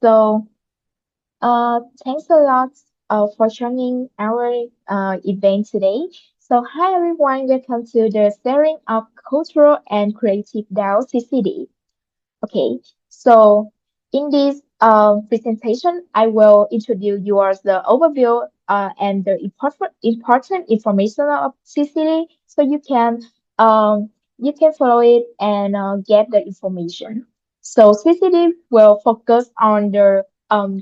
So, thanks a lot for joining our event today. So, hi everyone, welcome to the Sharing of Cultural and Creative DAO CCD. Okay, so in this presentation, I will introduce you as the overview and the important information of CCD, so you can follow it and get the information. So CCD will focus on the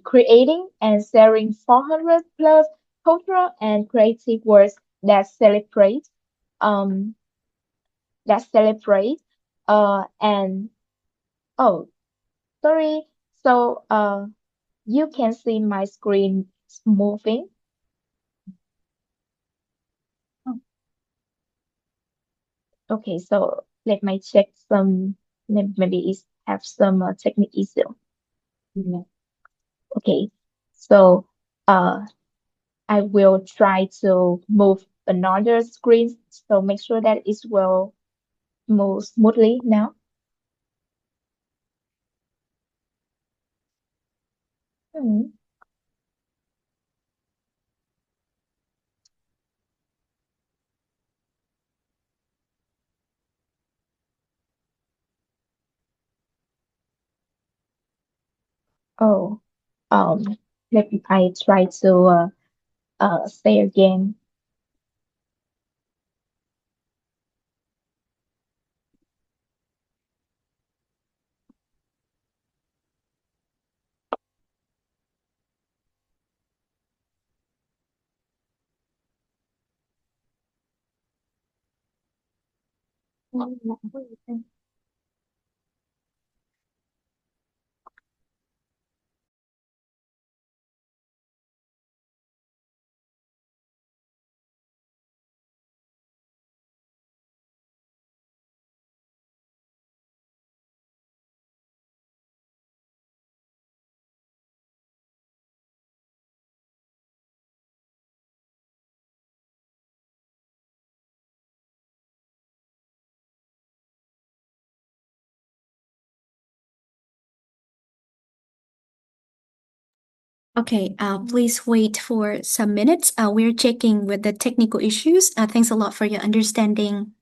creating and sharing 400 plus cultural and creative works that celebrate um that celebrate and oh, sorry. So, you can see my screen moving. Oh, okay, so let me check some, maybe it's have some technical issue. Yeah. Okay, so uh, I will try to move another screen, so make sure that it will move smoothly now. Hmm. Oh, um, let me I try to say again. Okay, please wait for some minutes. We're checking with the technical issues. Thanks a lot for your understanding.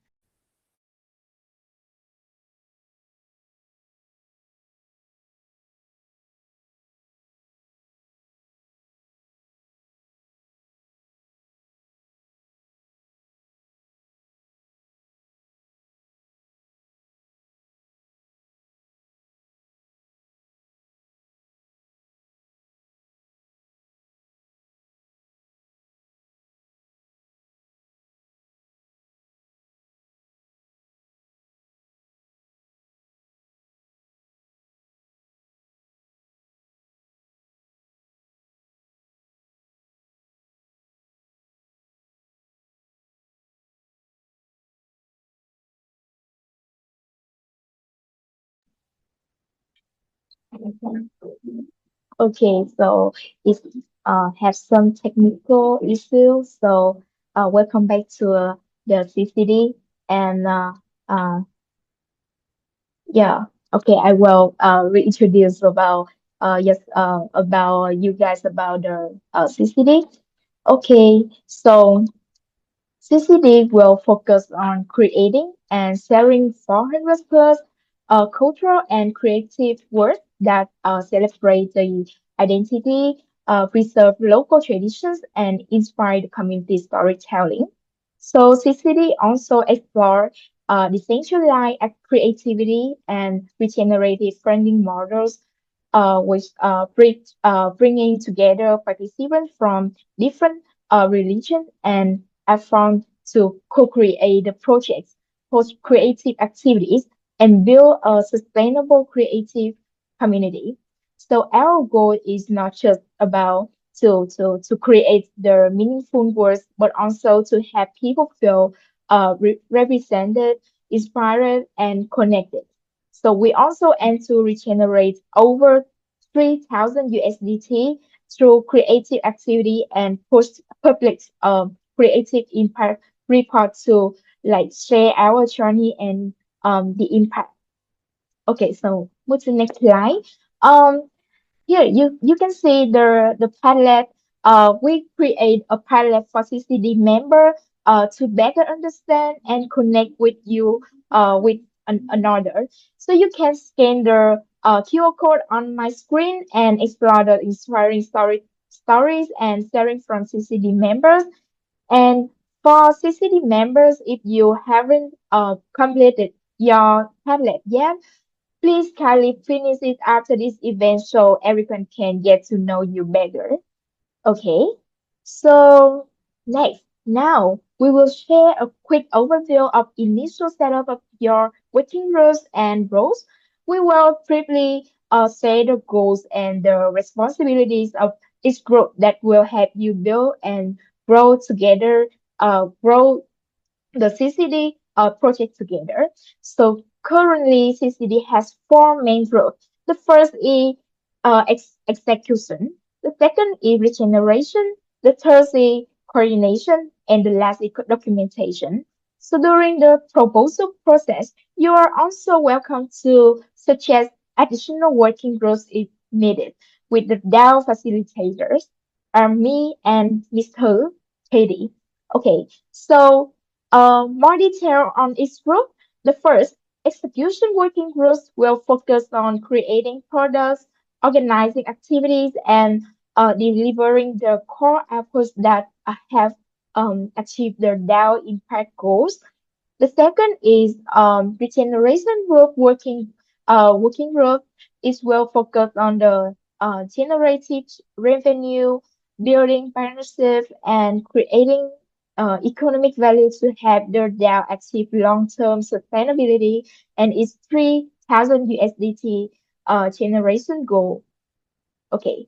Okay, so it have some technical issues. So welcome back to the CCD and yeah. Okay, I will reintroduce about about you guys about the CCD. Okay, so CCD will focus on creating and sharing 400 plus cultural and creative works that celebrate the identity, preserve local traditions, and inspire the community storytelling. So CCD also explore decentralized creativity and regenerative funding models, bringing together participants from different religions and effort to co-create the projects, host creative activities, and build a sustainable creative community. So our goal is not just about to create the meaningful works, but also to have people feel represented, inspired, and connected. So we also aim to regenerate over 3,000 USDT through creative activity and post public creative impact report to like share our journey and the impact. Okay, so what's the next slide? Um, here you can see the Padlet. We create a Padlet for CCD member to better understand and connect with you with another. So you can scan the QR code on my screen and explore the inspiring stories and sharing from CCD members. And for CCD members, if you haven't completed your Padlet yet, please kindly finish it after this event so everyone can get to know you better. Okay, so next, now we will share a quick overview of initial setup of your working roles and roles. We will briefly say the goals and the responsibilities of each group that will help you build and grow together, grow the CCD project together. So currently, CCD has four main groups. The first is execution. The second is regeneration. The third is coordination, and the last is documentation. So during the proposal process, you are also welcome to suggest additional working groups if needed with the DAO facilitators, me and Mr. Katie. Okay, so more detail on each group. The first, execution working groups will focus on creating products, organizing activities, and delivering the core outputs that have achieved their DAO impact goals. The second is regeneration group working group is well focused on the generated revenue, building partnership, and creating economic value to help their DAO achieve long-term sustainability and its 3,000 USDT generation goal. Okay.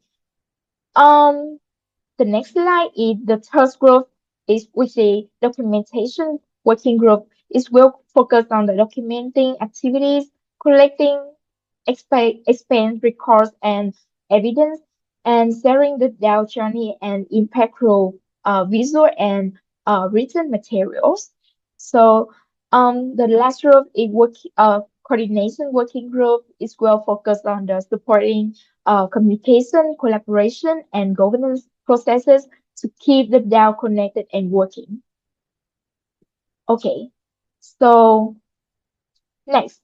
Um, the next slide is the third group is which is documentation working group is well focused on the documenting activities, collecting expense records and evidence, and sharing the DAO journey and impact through visual and written materials. So the last group is coordination working group is well focused on the supporting communication, collaboration, and governance processes to keep the DAO connected and working. Okay, so next,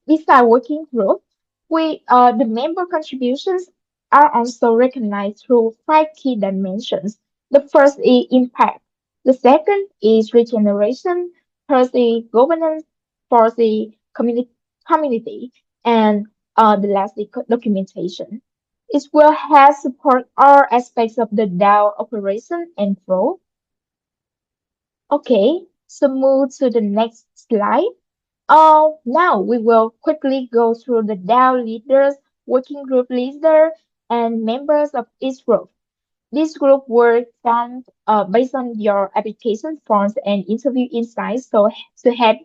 beside working group, we the member contributions are also recognized through five key dimensions. The first is impact. The second is regeneration. Third is governance. Fourth is community, and the last is documentation. It will have support all aspects of the DAO operation and flow. Okay, so move to the next slide. Now we will quickly go through the DAO leaders, working group leader, and members of each group. This group will formed based on your application forms and interview insights, so to help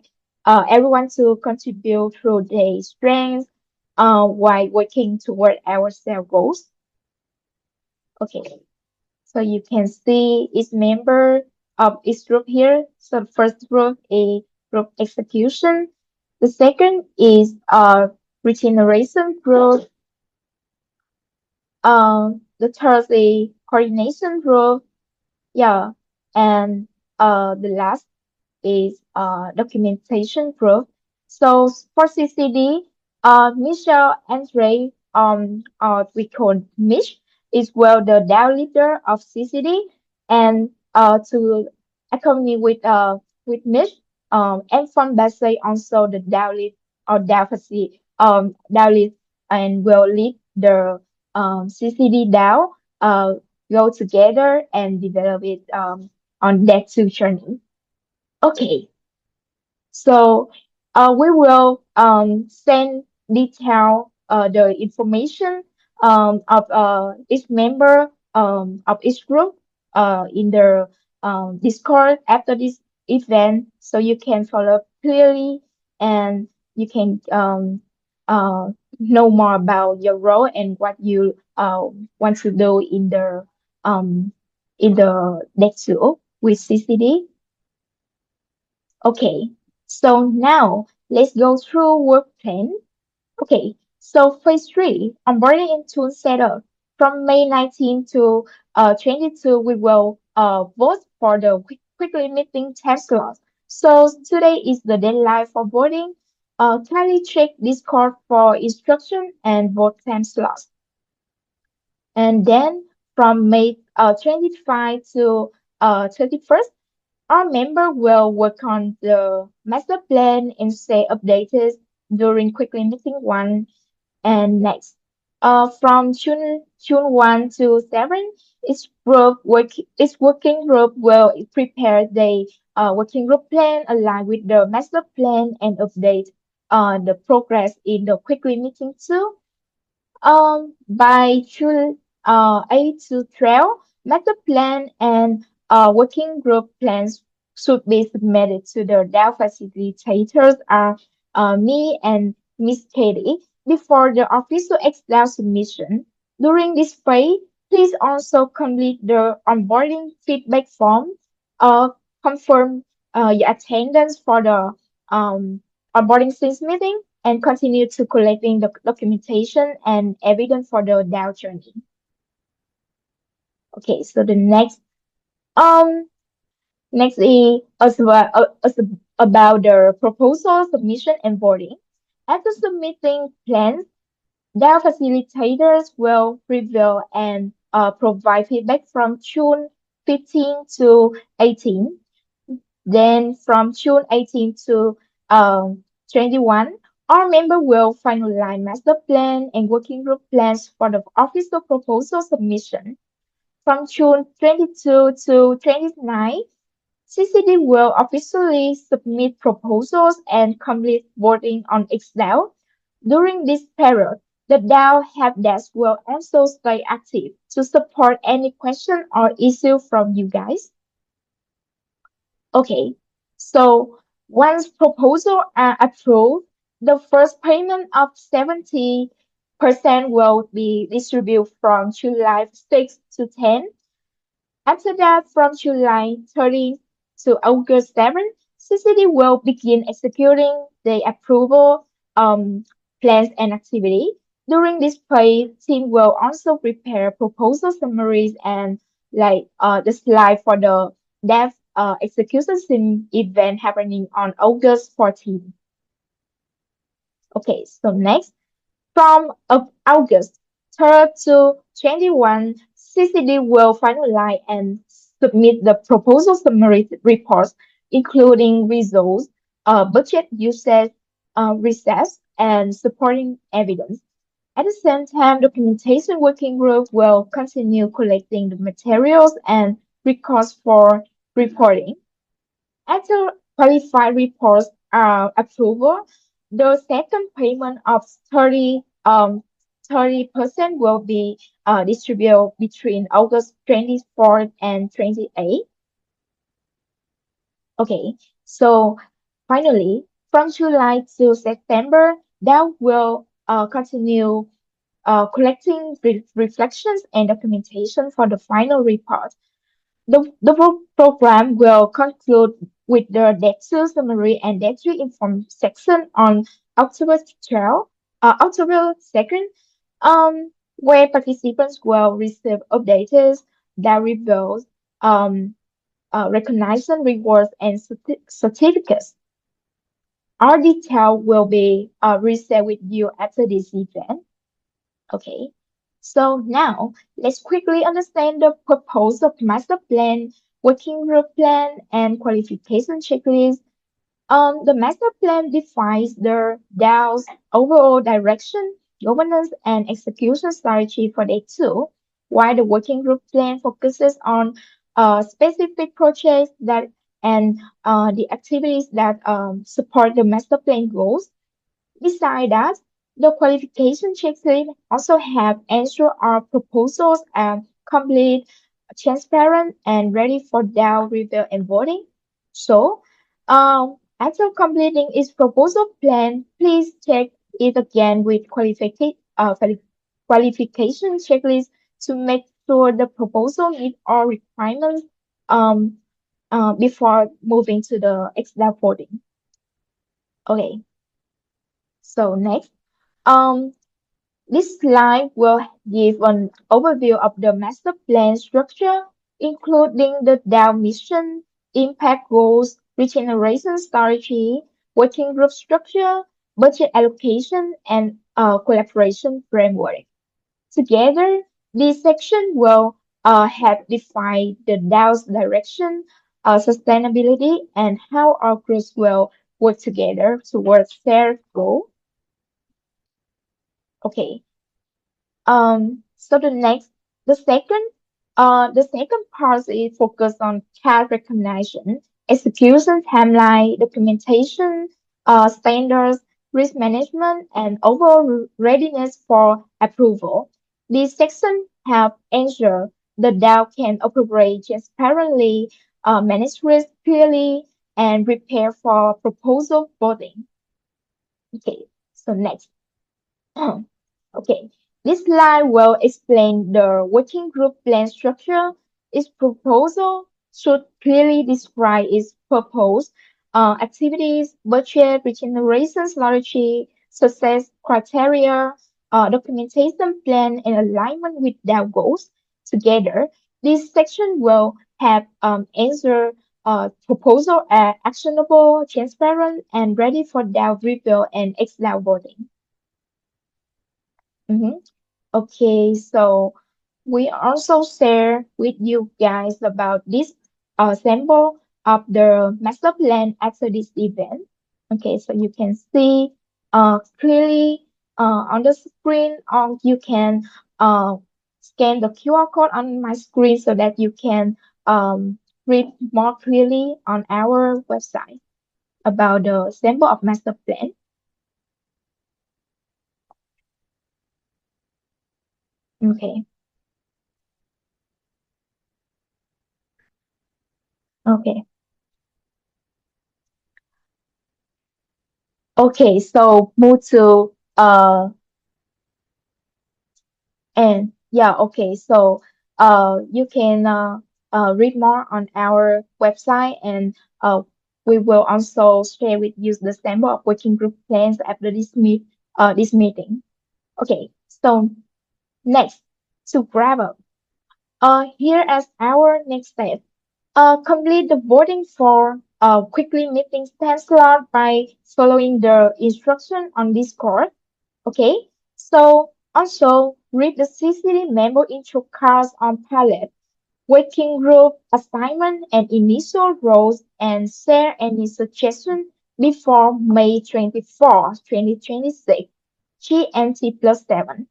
everyone to contribute through their strengths while working toward our self goals. Okay. So you can see each member of each group here. So the first group is group execution. The second is regeneration group. The third is coordination group. Yeah, and the last is documentation group. So for CCD, Michelle Andre, we call Mish, is well the DAO leader of CCD, and to accompany with Mish, and from Basse also the DAO lead or DAO facility, DAO lead and will lead the CCD DAO, go together and develop it on that two journey. Okay, so we will send detail the information of each member of each group in the Discord after this event, so you can follow clearly and you can uh, know more about your role and what you want to do um, in the next tool with CCD. Okay, so now let's go through work plan. Okay, So phase three, onboarding and tool setup. From May 19 to 22, we will vote for the quickly meeting time slot. So today is the deadline for voting. Kindly check Discord for instruction and vote time slots. And then from May 25 to 31st, our member will work on the master plan and stay updated during quickly meeting one and next. From June 1 to 7, each working group will prepare the working group plan aligned with the master plan and update the progress in the quickly meeting too. By June 8 to 12, method plan and working group plans should be submitted to the DAO facilitators are me and Miss Katie before the official XDAO submission. During this phase, please also complete the onboarding feedback form, uh, confirm your attendance for the onboarding since meeting and continue to collecting the documentation and evidence for the DAO journey. Okay, so the um next is about the proposal submission and voting. After submitting plans, DAO facilitators will review and provide feedback from June 15 to 18. Then from June 18 to 21, our member will finalize master plan and working group plans for the official proposal submission. From June 22 to 29, CCD will officially submit proposals and complete voting on Excel. During this period, the DAO help desk will also stay active to support any question or issue from you guys. Okay, so once proposals are approved, the first payment of 70% will be distributed from July 6 to 10. After that, from July 30 to August 7, CCD will begin executing the approval plans and activity. During this phase, team will also prepare proposal summaries and the slide for the dev execution sim event happening on August 14. Okay, so next. From August 3rd to 21, CCD will finalize and submit the proposal summary reports, including results, budget usage, recess, and supporting evidence. At the same time, documentation working group will continue collecting the materials and records for reporting. After qualified reports are approval, the second payment of 30% will be distributed between August 24th and 28th. Okay, so finally, from July to September, that will continue collecting reflections and documentation for the final report. The program will conclude with the Debt summary and Debt inform section on October 12, October 2nd, where participants will receive updates that reveals recognition, rewards, and certificates. Our detail will be reset with you after this event. Okay. So now let's quickly understand the purpose of master plan, working group plan, and qualification checklist. The master plan defines the DAO's overall direction, governance, and execution strategy for day two, while the working group plan focuses on specific projects that and the activities that support the master plan goals. Besides that, the qualification checklist also help ensure our proposals are complete, transparent, and ready for DAO review and voting. So, after completing its proposal plan, please check it again with qualification checklist to make sure the proposal meet all requirements um, before moving to the XDAO voting. Okay, so next. Um, This slide will give an overview of the master plan structure, including the DAO mission, impact goals, regeneration strategy, working group structure, budget allocation, and collaboration framework. Together, this section will help define the DAO's direction, sustainability, and how our groups will work together towards shared goal. Okay, so the second part is focused on task recognition, execution timeline, documentation, standards, risk management, and overall readiness for approval. This section help ensure the DAO can operate transparently, manage risk clearly, and prepare for proposal voting. Okay, so next. Okay, this slide will explain the working group plan structure. Its proposal should clearly describe its purpose, activities, budget, regeneration strategy, success criteria, documentation plan, and alignment with their goals. Together, this section will have answer proposal actionable, transparent, and ready for their review and Excel voting. Mhm. Okay, so we also share with you guys about this sample of the master plan after this event. Okay, so you can see clearly on the screen, or you can uh, scan the QR code on my screen so that you can read more clearly on our website about the sample of master plan. Okay, okay. Okay, so move to and yeah, okay, so you can read more on our website, and we will also share with you the sample of working group plans after this meeting. Okay, so next to grab up. Here as our next step. Complete the voting for quickly meeting time slot by following the instruction on Discord. Okay, so also read the CCD member intro cards on palette, working group assignment and initial roles, and share any suggestion before May 24, 2026, GMT plus 7.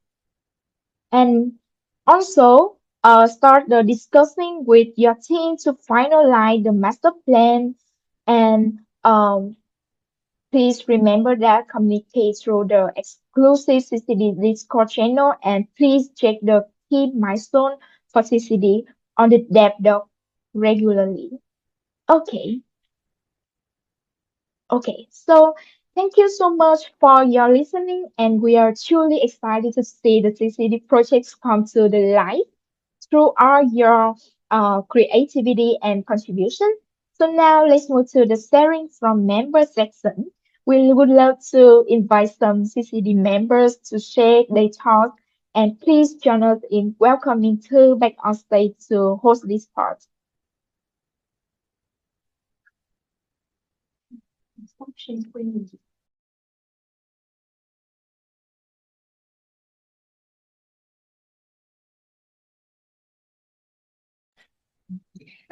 And also start the discussing with your team to finalize the master plan and please remember that communicate through the exclusive CCD Discord channel, and please check the key milestone for CCD on the dev doc regularly. Okay, okay. So thank you so much for your listening, and we are truly excited to see the CCD projects come to the light through all your creativity and contribution. So now let's move to the sharing from member section. We would love to invite some CCD members to share their thoughts, and please join us in welcoming two back on stage to host this part.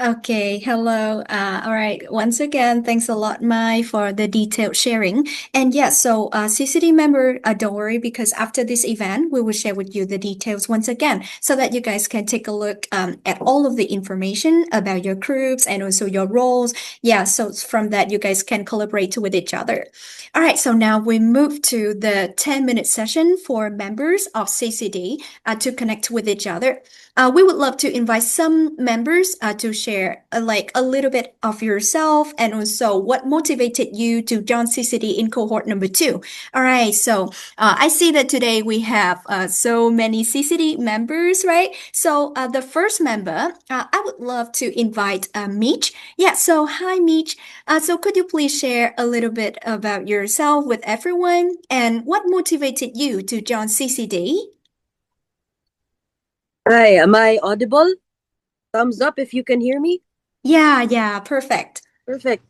Okay, hello. All right. Once again, thanks a lot, Mai, for the detailed sharing. And yes, so CCD member, don't worry because after this event, we will share with you the details once again so that you guys can take a look at all of the information about your groups and also your roles. Yeah, so from that, you guys can collaborate with each other. All right, so now we move to the 10-minute session for members of CCD to connect with each other. We would love to invite some members to share like a little bit of yourself and also what motivated you to join CCD in cohort number two. All right, so I see that today we have so many CCD members, right? So the first member, I would love to invite Mitch. Yeah, so hi, Mitch. So could you please share a little bit about yourself with everyone and what motivated you to join CCD? Hi, am I audible? Thumbs up if you can hear me. Yeah, yeah, perfect. Perfect.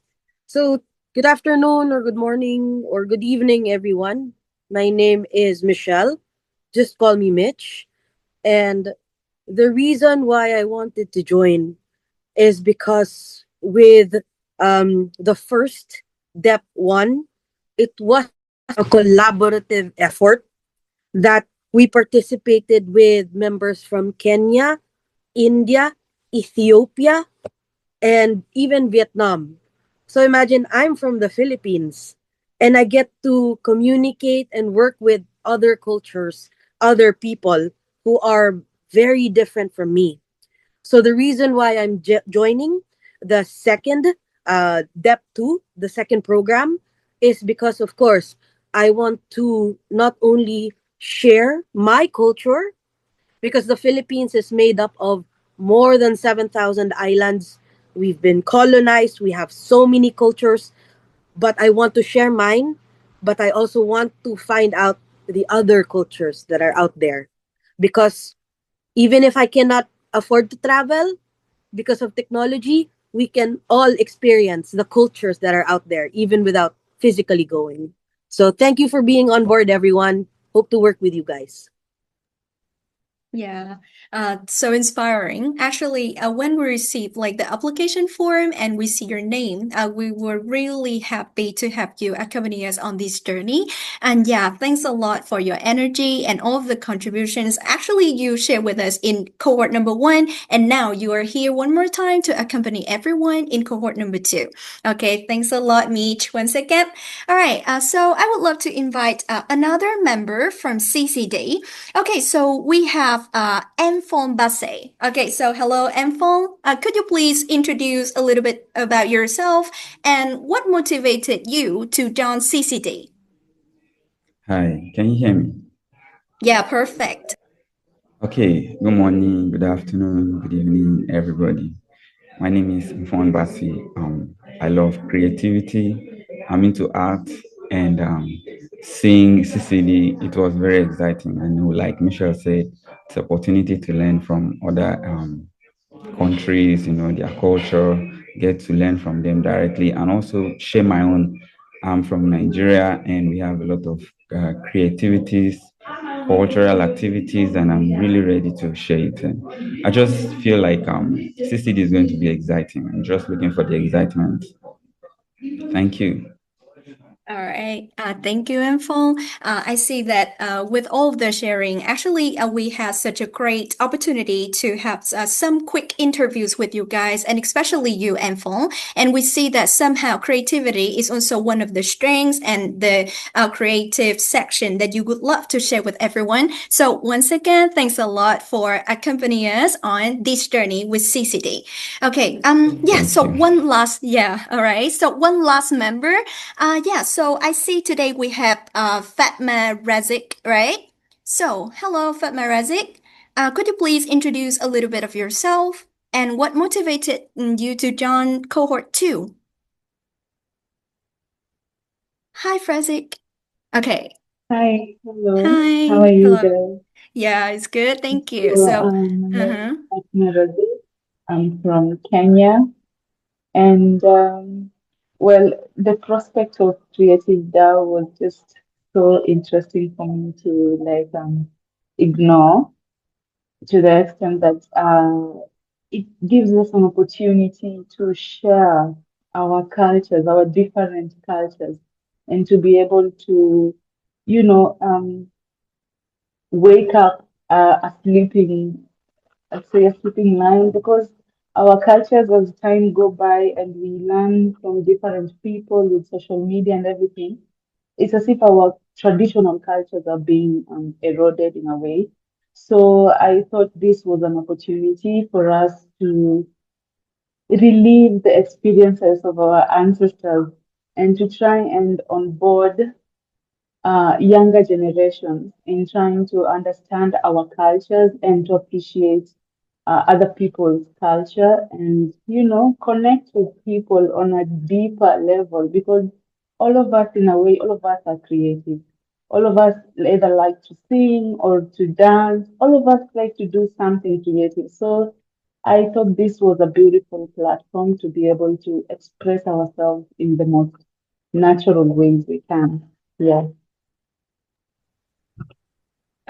So, good afternoon, or good morning, or good evening, everyone. My name is Michelle. Just call me Mitch. And the reason why I wanted to join is because with the first DEP 1, it was a collaborative effort that we participated with members from Kenya, India, Ethiopia, and even Vietnam. So imagine I'm from the Philippines and I get to communicate and work with other cultures, other people who are very different from me. So the reason why I'm joining the second DEP 2, the second program, is because, of course, I want to not only share my culture, because the Philippines is made up of more than 7,000 islands. We've been colonized, we have so many cultures, but I want to share mine, but I also want to find out the other cultures that are out there. Because even if I cannot afford to travel because of technology, we can all experience the cultures that are out there, even without physically going. So thank you for being on board, everyone. Hope to work with you guys. Yeah, so inspiring. Actually, when we received like the application form and we see your name, we were really happy to have you accompany us on this journey. And yeah, thanks a lot for your energy and all of the contributions. Actually, you shared with us in cohort number one, and now you are here one more time to accompany everyone in cohort number two. Okay, thanks a lot, Mitch, once again. All right, so I would love to invite another member from CCD. Okay, so we have Enfon Basse. Okay, so hello, Enfon. Could you please introduce a little bit about yourself and what motivated you to join CCD? Hi, can you hear me? Yeah, perfect. Okay, good morning, good afternoon, good evening, everybody. My name is Mfon Basi. I love creativity. I'm into art and seeing CCD, it was very exciting. I know, like Michelle said, it's an opportunity to learn from other countries, their culture, get to learn from them directly, and also share my own. I'm from Nigeria, and we have a lot of creativities, cultural activities, and I'm really ready to share it. And I just feel like CCD is going to be exciting. I'm just looking for the excitement. Thank you. All right. Thank you, Info. I see that with all of the sharing, actually, we had such a great opportunity to have some quick interviews with you guys, and especially you, Info. And we see that somehow creativity is also one of the strengths and the creative section that you would love to share with everyone. So once again, thanks a lot for accompanying us on this journey with CCD. Okay. Yeah. Thank So you. one last. Yeah. All right. So one last member. Yeah, so I see today we have Fatma Razik, right? So, hello, Fatma Razik. Could you please introduce a little bit of yourself and what motivated you to join cohort two? Hi, Razik. Okay. Hi, hello. How Hi. are you Hello. guys? Yeah, it's good. Thank you. So, So, my name is uh-huh. Fatma Razi. I'm from Kenya, and the prospect of creative DAO was just so interesting for me to ignore to the extent that it gives us an opportunity to share our cultures, our different cultures, and to be able to, you know, wake up a sleeping, I'd say a sleeping lion, because our cultures as time go by and we learn from different people with social media and everything, it's as if our traditional cultures are being eroded in a way. So I thought this was an opportunity for us to relive the experiences of our ancestors and to try and onboard younger generations in trying to understand our cultures and to appreciate other people's culture and, connect with people on a deeper level because all of us, in a way, all of us are creative. All of us either like to sing or to dance. All of us like to do something creative. So I thought this was a beautiful platform to be able to express ourselves in the most natural ways we can. Yeah.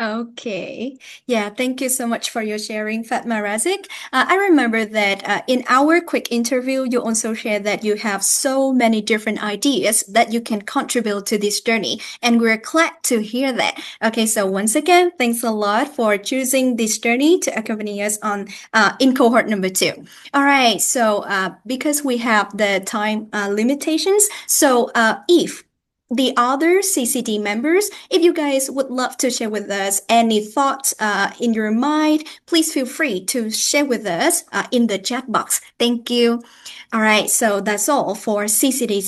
Okay. Yeah, thank you so much for your sharing, Fatma Razik. I remember that in our quick interview, you also shared that you have so many different ideas that you can contribute to this journey. And we're glad to hear that. Okay, so once again, thanks a lot for choosing this journey to accompany us on in cohort number 2. All right, so because we have the time limitations, so if the other CCD members, if you guys would love to share with us any thoughts in your mind, please feel free to share with us in the chat box. Thank you. All right, so that's all for CCD